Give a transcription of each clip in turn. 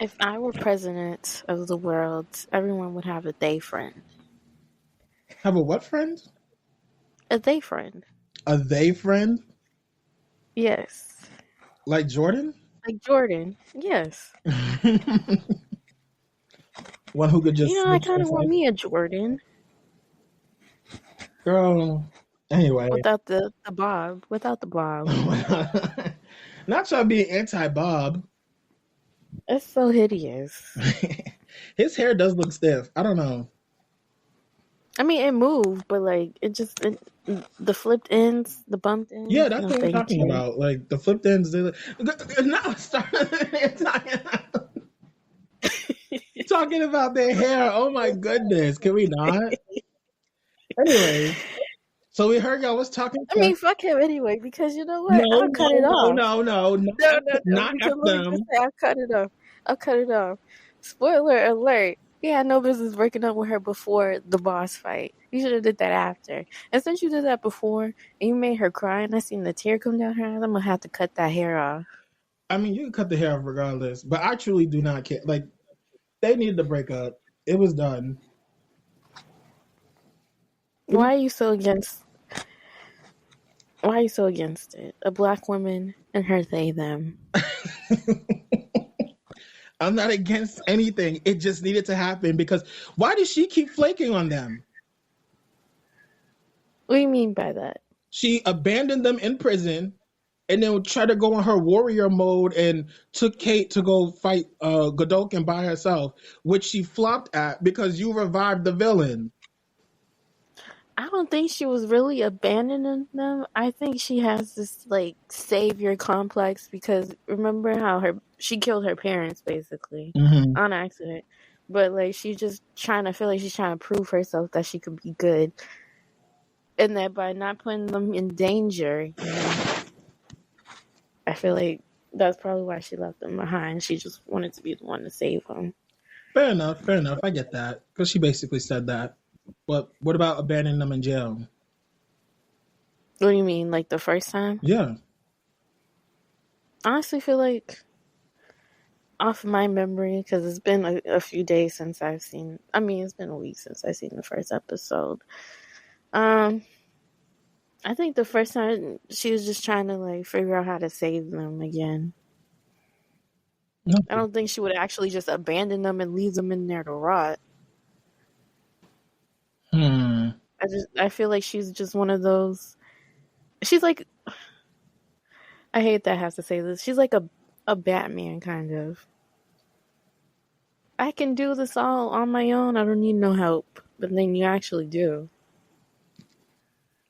If I were president of the world, everyone would have a they friend. Have a what friend? A they friend. A they friend? Yes. Like Jordan? Like Jordan. Yes. One who could You just know, I snitch kind on of want something? me a Jordan Girl. Anyway. without the bob. Without the bob. Not trying to be anti-Bob. It's so hideous. His hair does look stiff. I don't know. I mean, it moved, but like the flipped ends, the bumped ends. Yeah, that's No, what I'm thank talking you. about. Like the flipped ends. No, talking about their hair. Oh my goodness. Can we not? Anyway, so we heard y'all was talking. I mean, fuck him anyway, because you know what? No, I'll cut it off. no. No. Not Because at let me just them. say, I'll cut it off. Spoiler alert. He had no business breaking up with her before the boss fight. You should have did that after. And since you did that before, and you made her cry, and I seen the tear come down her eyes, I'm gonna have to cut that hair off. I mean, you can cut the hair off regardless, but I truly do not care. Like, they needed to break up. It was done. Why are you so against? Why are you so against it? A black woman and her they them. I'm not against anything. It just needed to happen because why does she keep flaking on them? What do you mean by that? She abandoned them in prison and then tried to go on her warrior mode and took Kate to go fight Godolkin by herself, which she flopped at because you revived the villain. I don't think she was really abandoning them. I think she has this like savior complex because remember how she killed her parents basically on accident, but like she's just trying to feel like she's trying to prove herself that she could be good, and that by not putting them in danger, you know, I feel like that's probably why she left them behind. She just wanted to be the one to save them. Fair enough. I get that because she basically said that. But what about abandoning them in jail? What do you mean, like the first time? Yeah. I honestly feel like, off my memory, because it's been a few days since I've seen. I mean, it's been a week since I've seen the first episode. I think the first time she was just trying to like figure out how to save them again. Okay. I don't think she would actually just abandon them and leave them in there to rot. I feel like she's just one of those. She's like, I hate that I have to say this. She's like a Batman kind of. I can do this all on my own. I don't need no help. But then you actually do.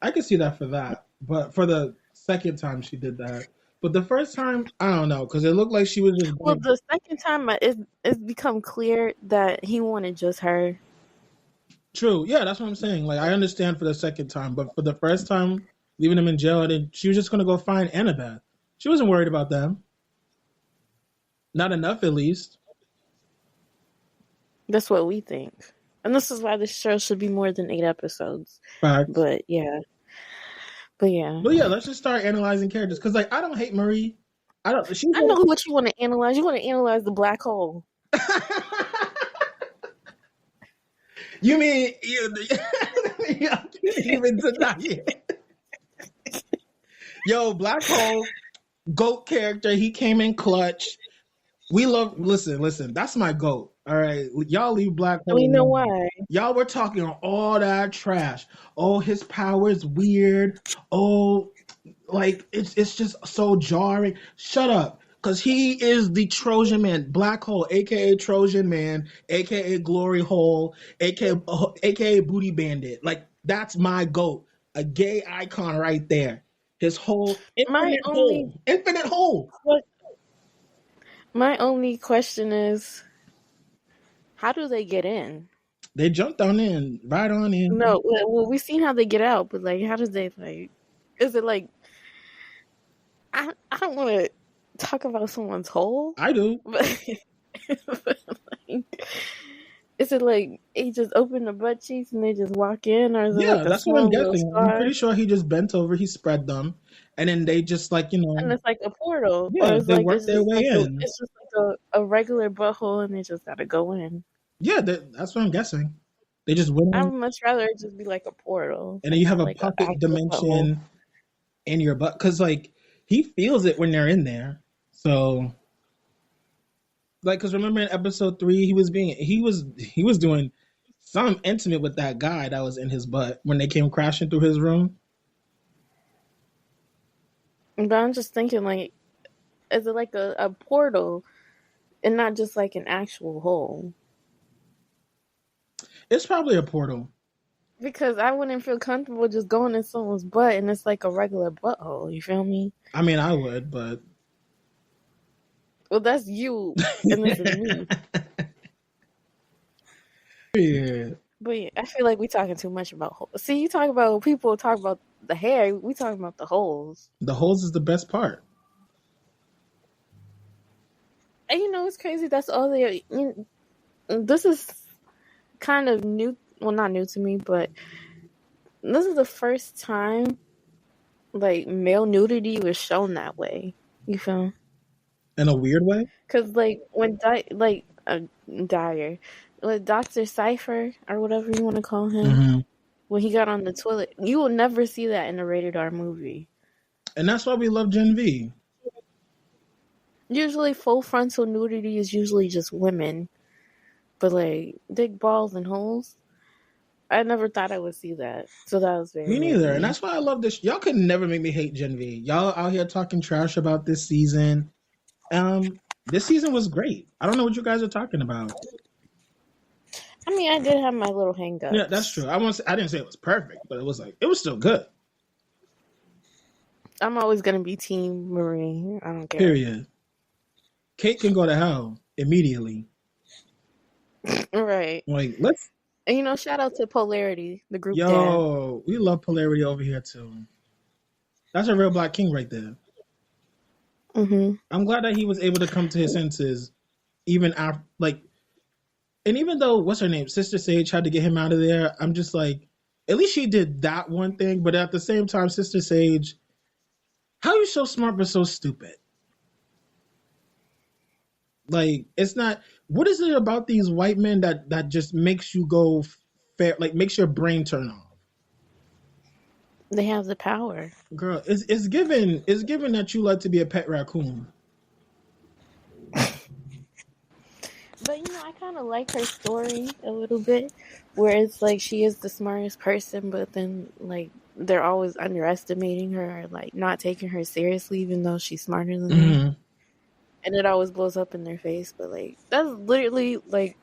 I can see that for that. But for the second time she did that. But the first time, I don't know, because it looked like she was just. Well, the second time it's become clear that he wanted just her. True. Yeah, that's what I'm saying. Like, I understand for the second time, but for the first time, leaving them in jail, and then she was just going to go find Annabeth. She wasn't worried about them. Not enough, at least. That's what we think. And this is why this show should be more than 8 episodes. Fact. But yeah. But yeah, let's just start analyzing characters. Because, like, I don't hate Marie. I know what you want to analyze. You want to analyze the black hole. You mean you can't even deny it. Yo, Black Hole, GOAT character. He came in clutch. We love. Listen. That's my GOAT. All right, y'all leave Black Hole. We know why. Y'all were talking all that trash. Oh, his power is weird. Oh, like it's just so jarring. Shut up. Because he is the Trojan Man, Black Hole, a.k.a. Trojan Man, a.k.a. Glory Hole, a.k.a. Booty Bandit. Like, that's my GOAT. A gay icon right there. His whole infinite hole. My only question is, how do they get in? They jumped on in, right on in. No, well, we've seen how they get out, but like, how does they like? Is it like? I don't want to talk about someone's hole. I do. But like, is it like he just opened the butt cheeks and they just walk in, or is it like that's what I'm guessing. I'm pretty sure he just bent over, he spread them, and then they just like, you know. And it's like a portal. Yeah, or it's they like, work their way in. It's just like a regular butthole and they just gotta go in. Yeah, that's what I'm guessing. They just went I in, would much rather it just be like a portal and then and you have not a like an pocket actual butthole. dimension in your butt, because like he feels it when they're in there. So like, because remember in episode 3, he was doing some intimate with that guy that was in his butt when they came crashing through his room. But I'm just thinking, like, is it like a portal and not just like an actual hole? It's probably a portal. Because I wouldn't feel comfortable just going in someone's butt and it's like a regular butthole. You feel me? I mean, I would, but well, that's you, and this is me. Yeah. But yeah, I feel like we talking too much about holes. See, you talk about people talk about the hair. We talking about the holes. The holes is the best part. And you know, it's crazy. That's all they. This is kind of new. Well, not new to me, but this is the first time like male nudity was shown that way. You feel? In a weird way? Because like when Dyer, like Dr. Cypher or whatever you want to call him, when he got on the toilet, you will never see that in a rated R movie. And that's why we love Gen V. Usually full frontal nudity is usually just women. But like dick, balls, and holes, I never thought I would see that. So that was very Me neither. And that's why I love this. Y'all could never make me hate Gen V. Y'all out here talking trash about this season. This season was great. I don't know what you guys are talking about. I mean, I did have my little hang-ups. Yeah, that's true. I didn't say it was perfect, but it was still good. I'm always gonna be Team Marie. I don't care. Period. Kate can go to hell immediately. Right. Like, let's. And you know, shout out to Polarity, the group. Yo, we love Polarity over here too. That's a real Black King right there. Mm-hmm. I'm glad that he was able to come to his senses, even after, like, and even though what's her name, Sister Sage had to get him out of there. I'm just like, at least she did that one thing. But at the same time, Sister Sage, how are you so smart but so stupid? Like, it's not. What is it about these white men that just makes you go fair? Like, makes your brain turn off? They have the power, girl. It's given that you like to be a pet raccoon. But you know, I kind of like her story a little bit, where it's like she is the smartest person, but then like they're always underestimating her, or like not taking her seriously, even though she's smarter than them. And it always blows up in their face. But like that's literally like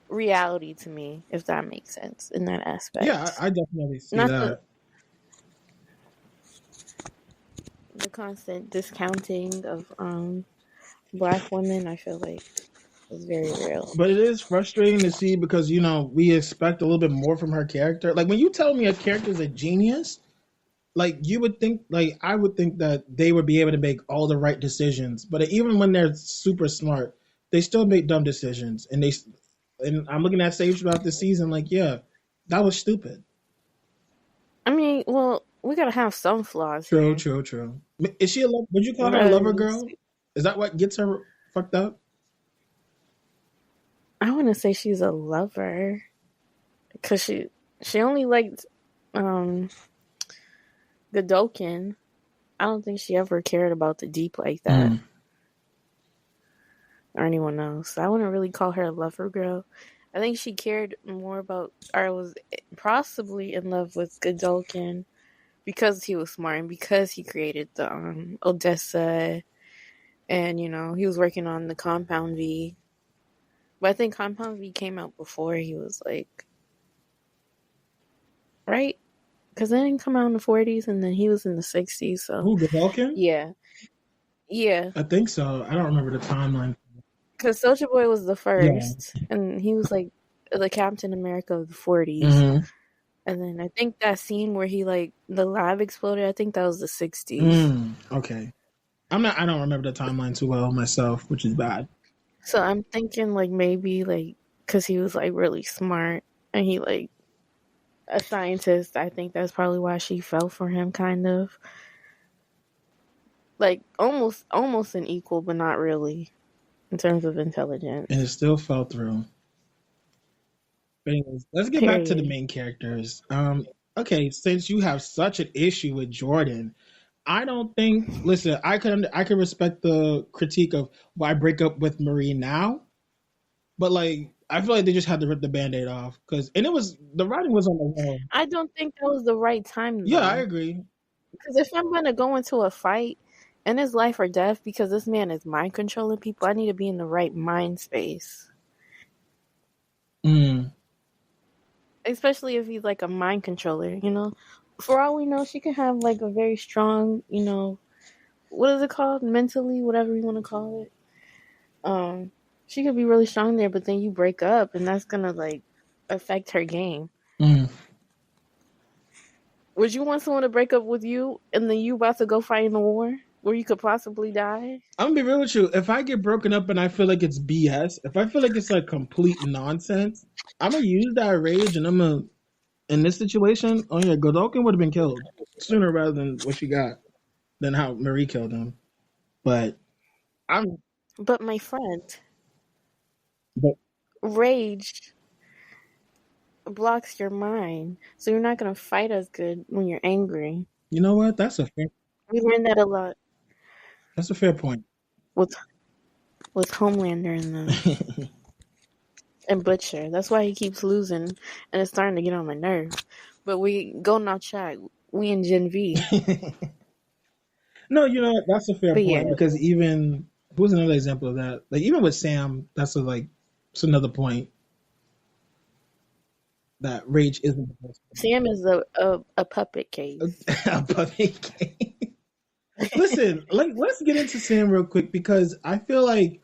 reality to me, if that makes sense in that aspect. Yeah, I definitely see that. The constant discounting of Black women, I feel like, is very real. But it is frustrating to see because, you know, we expect a little bit more from her character. Like, when you tell me a character is a genius, like, you would think, like, I would think that they would be able to make all the right decisions. But even when they're super smart, they still make dumb decisions. And I'm looking at Sage throughout the season, like, yeah, that was stupid. I mean, well, we gotta have some flaws. True. Is she would you call her a lover girl? Is that what gets her fucked up? I want to say she's a lover because she only liked Godolkin. I don't think she ever cared about the Deep like that or anyone else. I wouldn't really call her a lover girl. I think she cared more about, or was possibly in love with Godolkin because he was smart and because he created the Odessa, and you know he was working on the Compound V. But I think Compound V came out before he was like, right? Because it didn't come out in the 40s and then he was in the 60s. So who, Godolkin? Yeah. I think so. I don't remember the timeline. Because Soulja Boy was the first, and he was like the Captain America of the 40s. And then I think that scene where he like the lab exploded, I think that was the 60s. Okay. I don't remember the timeline too well myself, which is bad. So I'm thinking like maybe like because he was like really smart and he like a scientist, I think that's probably why she fell for him, kind of like almost an equal, but not really. in terms of intelligence. And it still fell through. But anyways, let's get back to the Period. main characters. Okay, since you have such an issue with Jordan, I don't think. Listen, I can respect the critique of why break up with Marie now, but like I feel like they just had to rip the band-aid off and it was the writing was on the wall. I don't think that was the right time Yeah, I though. agree. Because if I'm gonna go into a fight and it's life or death because this man is mind controlling people, I need to be in the right mind space. Mm. Especially if he's like a mind controller, you know. For all we know, she could have like a very strong, you know, what is it called? Mentally, whatever you want to call it. She could be really strong there, but then you break up and that's gonna like affect her game. Mm. Would you want someone to break up with you and then you about to go fight in a war where you could possibly die? I'm gonna be real with you. If I get broken up and I feel like it's BS, if I feel like it's like complete nonsense, I'm gonna use that rage and I'm gonna in this situation. Oh yeah, Godokin would have been killed sooner rather than what she got than how Marie killed him. But I'm But my friend, but rage blocks your mind, so you're not gonna fight as good when you're angry. you know what? We learned that a lot That's a fair point. with Homelander and Butcher. That's why he keeps losing, and it's starting to get on my nerves. But we go now, chat. We in Gen V. No, you know what? That's a fair But point yeah, because even who's another example of that? Like even with Sam, it's another point that rage isn't the best. Sam is a puppet case. A puppy game. Listen, let's get into Sam real quick because I feel like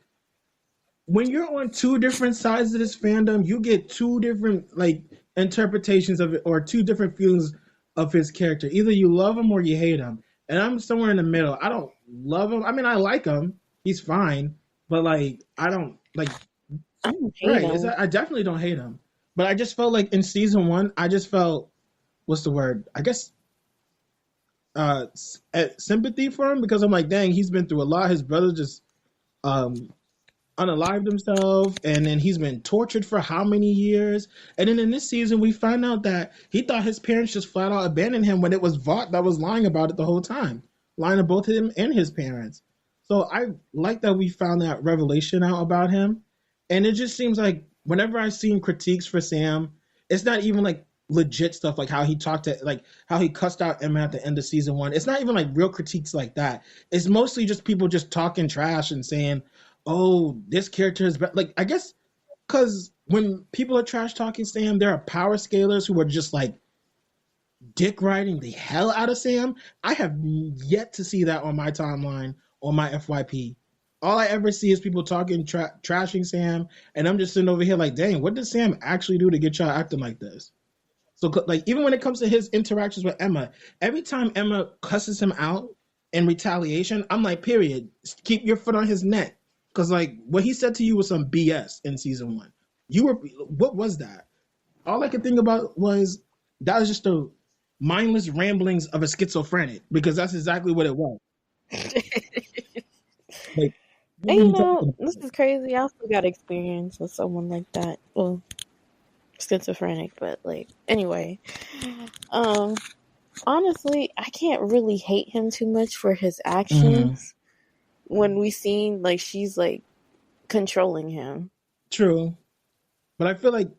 when you're on two different sides of this fandom, you get two different like interpretations of it or two different feelings of his character. Either you love him or you hate him. And I'm somewhere in the middle. I don't love him. I mean, I like him. He's fine, but like I don't like I don't hate right. him. I definitely don't hate him. But I just felt like in season 1, I just felt what's the word? I guess sympathy for him because I'm like, dang, he's been through a lot. His brother just um unalived himself, and then he's been tortured for how many years? And then in this season, we find out that he thought his parents just flat out abandoned him when it was Vought that was lying about it the whole time, lying to both him and his parents. So I like that we found that revelation out about him, and it just seems like whenever I've seen critiques for Sam, it's not even like legit stuff like how he talked to like how he cussed out Emma at the end of season 1. It's not even like real critiques like that. It's mostly just people just talking trash and saying, oh, this character is better. Like, I guess because when people are trash talking Sam, there are power scalers who are just like dick riding the hell out of Sam. I have yet to see that on my timeline on my FYP. All I ever see is people talking trashing Sam, and I'm just sitting over here like, dang, what did Sam actually do to get y'all acting like this? So, like, even when it comes to his interactions with Emma, every time Emma cusses him out in retaliation, I'm like, period, keep your foot on his neck. Because, like, what he said to you was some BS in season 1. What was that? All I could think about was that was just the mindless ramblings of a schizophrenic, because that's exactly what it was. Like, And you know, this is crazy. I also got experience with someone like that. Well, schizophrenic, but like, anyway. Honestly, I can't really hate him too much for his actions when we seen like she's like controlling him. True. But I feel like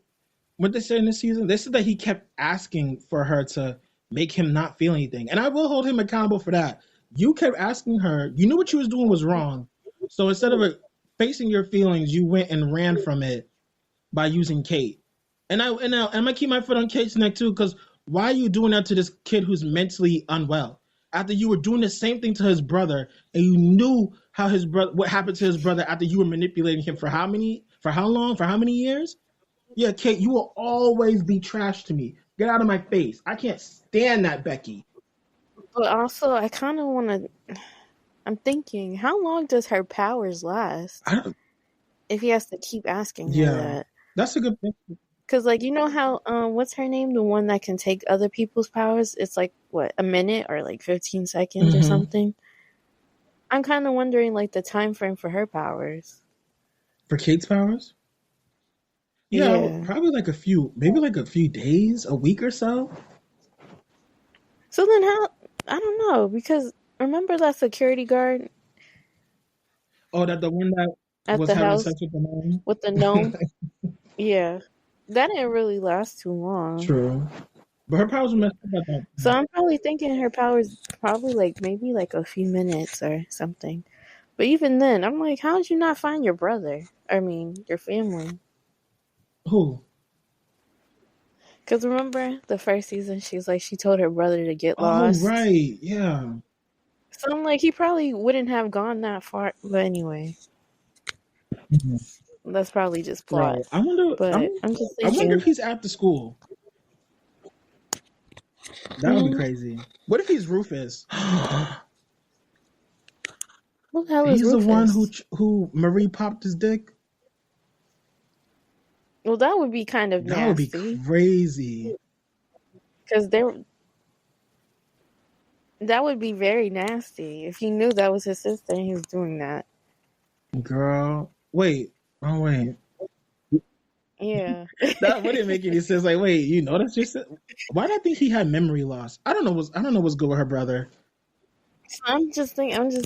what they said in this season, they said that he kept asking for her to make him not feel anything. And I will hold him accountable for that. You kept asking her, you knew what you was doing was wrong. So instead of facing your feelings, you went and ran from it by using Kate. And I'm gonna keep my foot on Kate's neck too, because why are you doing that to this kid who's mentally unwell? After you were doing the same thing to his brother, and you knew how what happened to his brother after you were manipulating him for how long, for how many years? Yeah, Kate, you will always be trash to me. Get out of my face. I can't stand that, Becky. But also, I kind of want to. I'm thinking, how long does her powers last? If he has to keep asking her that. That's a good thing. Because, like, you know how, what's her name? The one that can take other people's powers? It's like, what, a minute or like 15 seconds or something? I'm kind of wondering, like, the time frame for her powers. For Kate's powers? Yeah, Yeah. probably maybe like a few days, a week or so. So then how? I don't know, because remember that security guard Oh, that the one that at was the having house sex with the mom? with the gnome? Yeah. That didn't really last too long. True. But her powers were messed up at that So point. I'm probably thinking her powers probably like maybe like a few minutes or something. But even then, I'm like, how did you not find your brother? I mean, your family. Who? Because remember the first season, she told her brother to get Oh, lost. right. Yeah. So I'm like, he probably wouldn't have gone that far. But anyway, Mhm. that's probably just plot. Bro, I wonder. But I'm just I wonder thinking, if he's at the school. That would be crazy. What if he's Rufus? what the hell is He's the one Rufus? who Marie popped his dick. Well, that would be kind of That would be nasty. crazy. Because that would be very nasty if he knew that was his sister and he was doing that. Girl, wait. Oh, wait. Yeah. That wouldn't make any sense. Like, wait, you know that's your sister? Why did I think he had memory loss? I don't know. I don't know what's good with her brother. So I'm just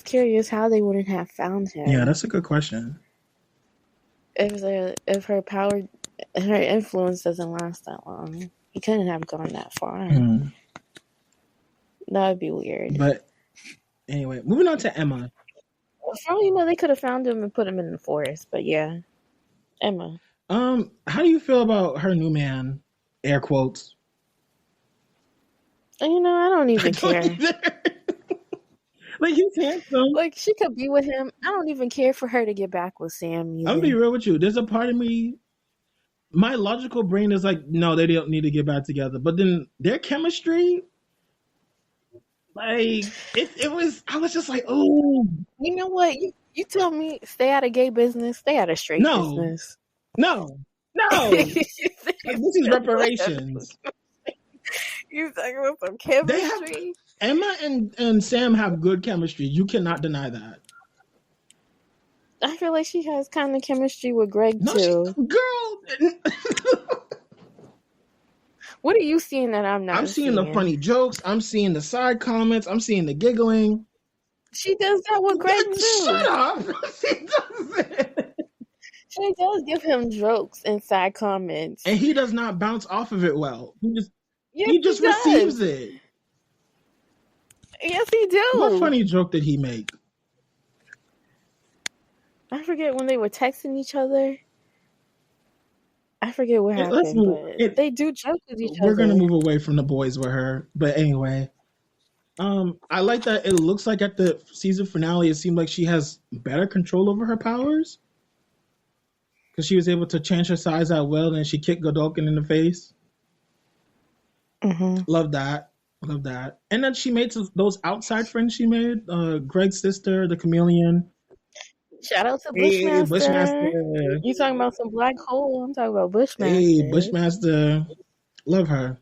curious how they wouldn't have found him. Yeah, that's a good question. If her influence doesn't last that long, he couldn't have gone that far. Mm. That would be weird. But anyway, moving on to Emma. Well, for all you know, they could have found him and put him in the forest. But yeah, Emma. How do you feel about her new man? Air quotes. And I don't even care. Like, he's handsome. Like, she could be with him. I don't even care for her to get back with Sam either. I'm gonna be real with you. There's a part of me, my logical brain is like, no, they don't need to get back together. But then their chemistry, like, it was, I was just like, oh. You know what? You tell me, stay out of gay business, stay out of straight business. No. Like, this is reparations. You talking about some chemistry? Emma and Sam have good chemistry. You cannot deny that. I feel like she has kind of chemistry with Greg too. Girl. What are you seeing that I'm not? I'm seeing the funny jokes. I'm seeing the side comments. I'm seeing the giggling. She does that with Greg too. Shut up. She doesn't. She does give him jokes and side comments, and he does not bounce off of it well. He just receives it. Yes, he do. What funny joke did he make? I forget when they were texting each other. I forget what happened, but they do joke with each other. We're going to move away from the boys with her. But anyway, I like that it looks like at the season finale, it seemed like she has better control over her powers. Because she was able to change her size at will, and she kicked Godolkin in the face. Mm-hmm. Love that. And then she made those outside friends she made. Greg's sister, the chameleon. Shout out to Bushmaster. You talking about some black hole? I'm talking about Bushmaster. Hey, Bushmaster. Love her.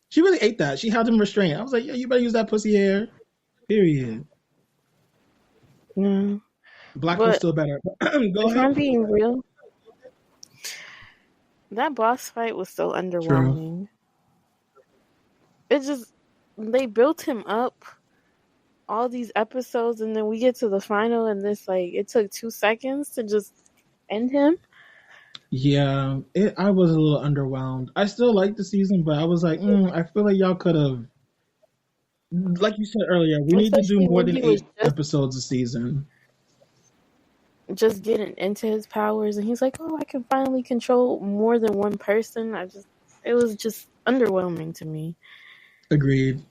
She really ate that. She held him restrained. I was like, yeah, you better use that pussy hair. Period. No. Black was still better. Go ahead. I'm being real, that boss fight was so underwhelming. True. They built him up all these episodes, and then we get to the final, and it took 2 seconds to just end him. Yeah, I was a little underwhelmed. I still like the season, but I was like, I feel like y'all could have, like you said earlier, we need to do more than 8 episodes a season. Just getting into his powers, and he's like, oh, I can finally control more than one person. It was just underwhelming to me. Agreed.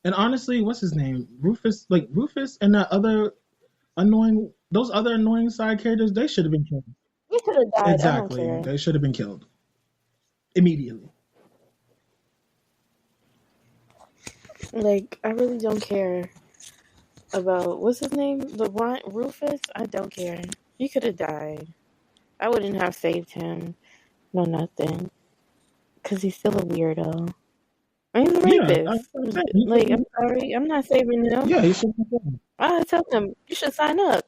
And honestly, what's his name? Rufus and those other annoying side characters, they should have been killed. They could have died. Exactly. They should have been killed immediately. Like, I really don't care about, what's his name? Rufus? I don't care. He could have died. I wouldn't have saved him. No, nothing. Because he's still a weirdo. He's a rapist. Yeah, I'm sorry. I'm not saving him. Yeah, he should be killed. I tell him, you should sign up.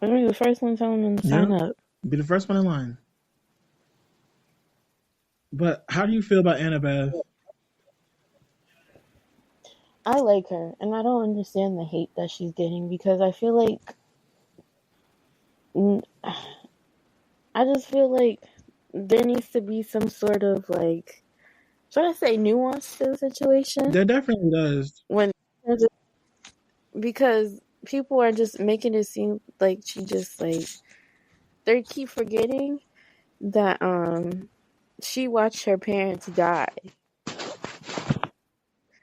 I'm gonna be the first one telling them to Yeah, sign up. be the first one in line. But how do you feel about Annabeth? I like her, and I don't understand the hate that she's getting because I feel like I just feel like there needs to be some sort of like, should I say, nuance to the situation There definitely does. when because people are just making it seem like she just like they keep forgetting that she watched her parents die.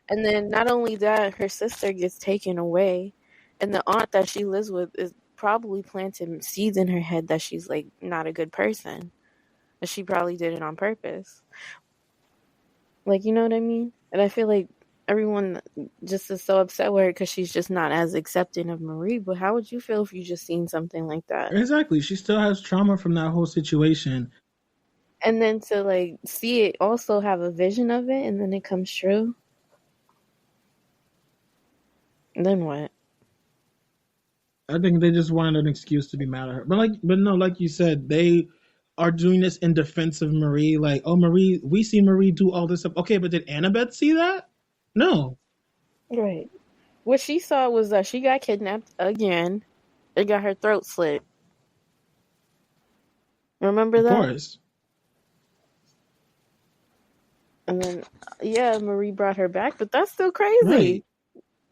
And then not only that, her sister gets taken away, and the aunt that she lives with is probably planting seeds in her head that she's like not a good person. And she probably did it on purpose. Like, you know what I mean? And I feel like everyone just is so upset with her because she's just not as accepting of Marie. But how would you feel if you just seen something like that? Exactly. She still has trauma from that whole situation. And then to like see it also have a vision of it and then it comes true. And then what? I think they just wanted an excuse to be mad at her. But no, like you said, they are doing this in defense of Marie. Like, oh, Marie, we see Marie do all this stuff. Okay, but did Annabeth see that? No. Right. What she saw was that she got kidnapped again and got her throat slit. Remember Of that? course. And then, yeah, Marie brought her back, but that's still crazy. Right.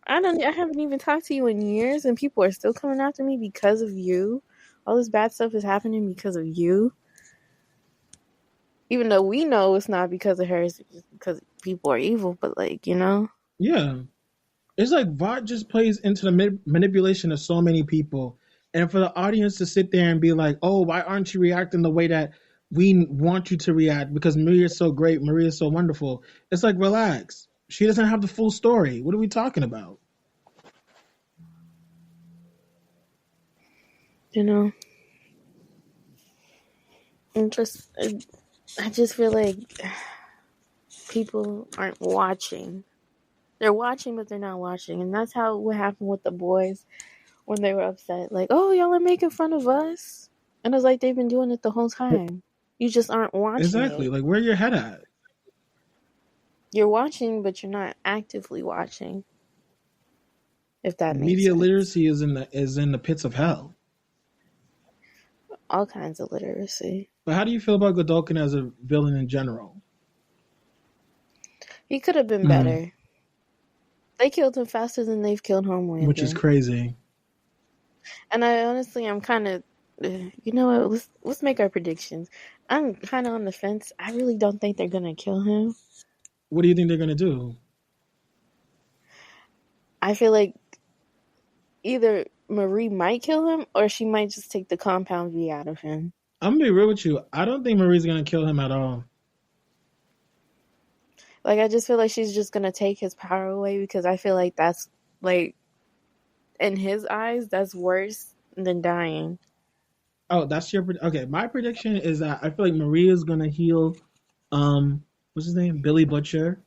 I haven't even talked to you in years, and people are still coming after me because of you. All this bad stuff is happening because of you. Even though we know it's not because of her, it's just because people are evil, but like, you know? Yeah. It's like Vought just plays into the manipulation of so many people. And for the audience to sit there and be like, oh, why aren't you reacting the way that we want you to react? Because Maria is so great. Maria is so wonderful. It's like, relax. She doesn't have the full story. What are we talking about? You know? I just feel like people aren't watching. They're watching, but they're not watching. And that's what happened with the boys when they were upset. Like, oh, y'all are making fun of us. And it's like they've been doing it the whole time. You just aren't watching Exactly. it. Like, where your head at? You're watching, but you're not actively watching. If that makes Media sense. literacy is in the pits of hell. All kinds of literacy. But how do you feel about Godolkin as a villain in general? He could have been better. They killed him faster than they've killed Homelander. Which is crazy. And I honestly, I'm kind of, you know what, let's make our predictions. I'm kind of on the fence. I really don't think they're going to kill him. What do you think they're going to do? I feel like either Marie might kill him or she might just take the compound V out of him. I'm going to be real with you. I don't think Marie's going to kill him at all. Like, I just feel like she's just going to take his power away because I feel like that's, like, in his eyes, that's worse than dying. Oh, that's your... Okay, my prediction is that I feel like Marie is going to heal, what's his name? Billy Butcher.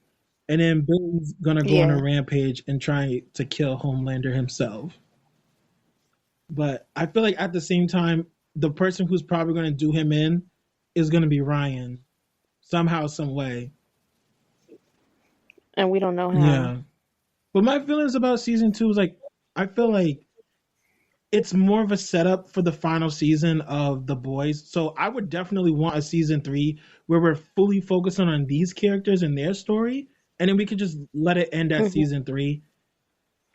And then Billy's going to go on a rampage and try to kill Homelander himself. But I feel like at the same time, the person who's probably going to do him in is going to be Ryan. Somehow, some way. And we don't know how. Yeah. But my feelings about season 2 is like, I feel like it's more of a setup for the final season of The Boys. So I would definitely want a season 3 where we're fully focusing on these characters and their story. And then we could just let it end at season 3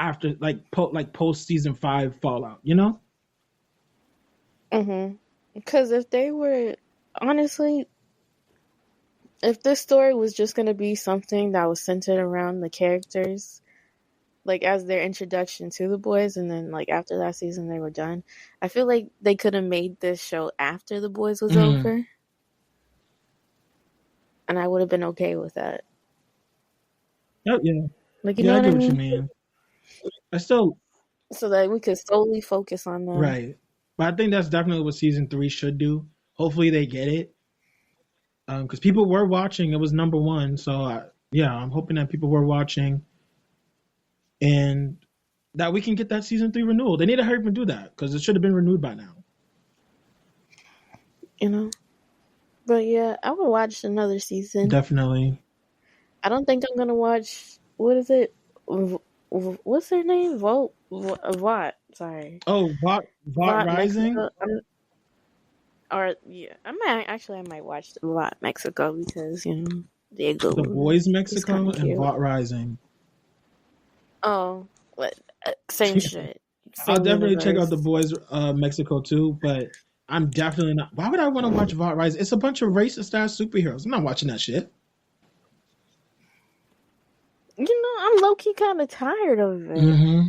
after post season 5 fallout, you know? Because if they were, honestly, if this story was just going to be something that was centered around the characters, like as their introduction to the boys, and then like after that season they were done, I feel like they could have made this show after the boys was over. And I would have been okay with that. Oh, yeah. Like, you know what I mean? What you mean. So that we could solely focus on them. Right. But I think that's definitely what season 3 should do. Hopefully they get it. Because people were watching. It was number 1. So, I'm hoping that people were watching. And that we can get that season 3 renewal. They need to hurry up and do that because it should have been renewed by now. You know, but yeah, I would watch another season. Definitely. I don't think I'm gonna watch. What is it? What's her name? Vought. Sorry. Oh, Vought Rising. Or yeah, I might watch Vought Mexico because Diego. The Boys Mexico and Vought Rising. Oh, same shit. I'll definitely check out The Boys Mexico too, but I'm definitely not. Why would I want to watch Vought Rising? It's a bunch of racist ass superheroes. I'm not watching that shit. I'm low key kind of tired of it. Mm-hmm.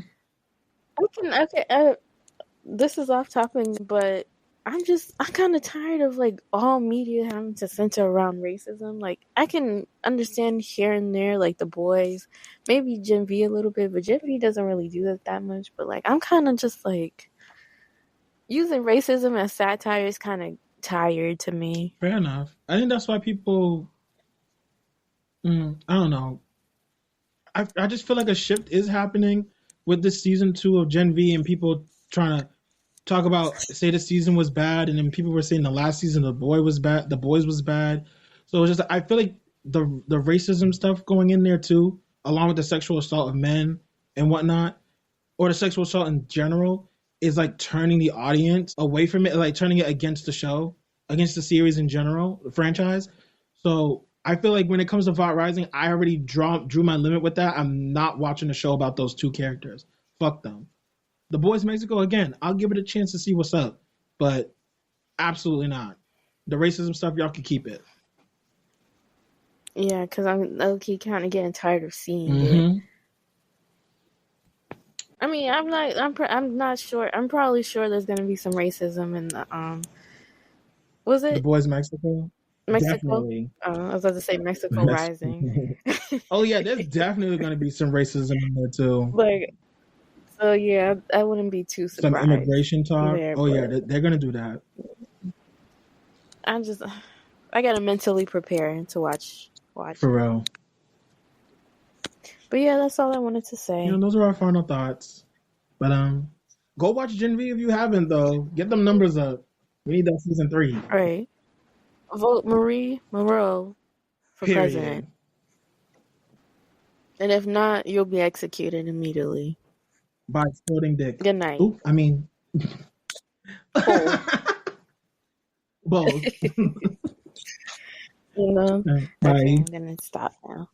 This is off topic, but I'm kind of tired of like all media having to center around racism. Like I can understand here and there, like The Boys, maybe Gen V a little bit, but Gen V doesn't really do that much. But like I'm kind of just like using racism as satire is kind of tired to me. Fair enough. I think that's why people. I don't know. I just feel like a shift is happening with this season 2 of Gen V and people trying to talk about, say the season was bad, and then people were saying the last season The Boys was bad. So it's just, I feel like the racism stuff going in there too, along with the sexual assault of men and whatnot, or the sexual assault in general, is like turning the audience away from it, like turning it against the show, against the series in general, the franchise. So I feel like when it comes to Vought Rising, I already drew my limit with that. I'm not watching a show about those two characters. Fuck them. The Boys Mexico, again, I'll give it a chance to see what's up, but absolutely not. The racism stuff, y'all can keep it. Yeah, because I'm low-key kind of getting tired of seeing it. I mean, I'm not sure. I'm probably sure there's gonna be some racism in the was it The Boys Mexico? Mexico? Definitely. I was about to say Mexico Rising. Oh yeah, there's definitely gonna be some racism in there too. Like, so yeah, I wouldn't be too surprised. Some immigration talk. Yeah, they're gonna do that. I gotta mentally prepare to watch. For real. But yeah, that's all I wanted to say. Those are our final thoughts. But go watch Gen V if you haven't though. Get them numbers up. We need that season 3. All right. Vote Marie Monroe for president. And if not, you'll be executed immediately. By exploding dick. Good night. Oop, I mean. Both. Bye. Bye. Okay, I'm gonna stop now.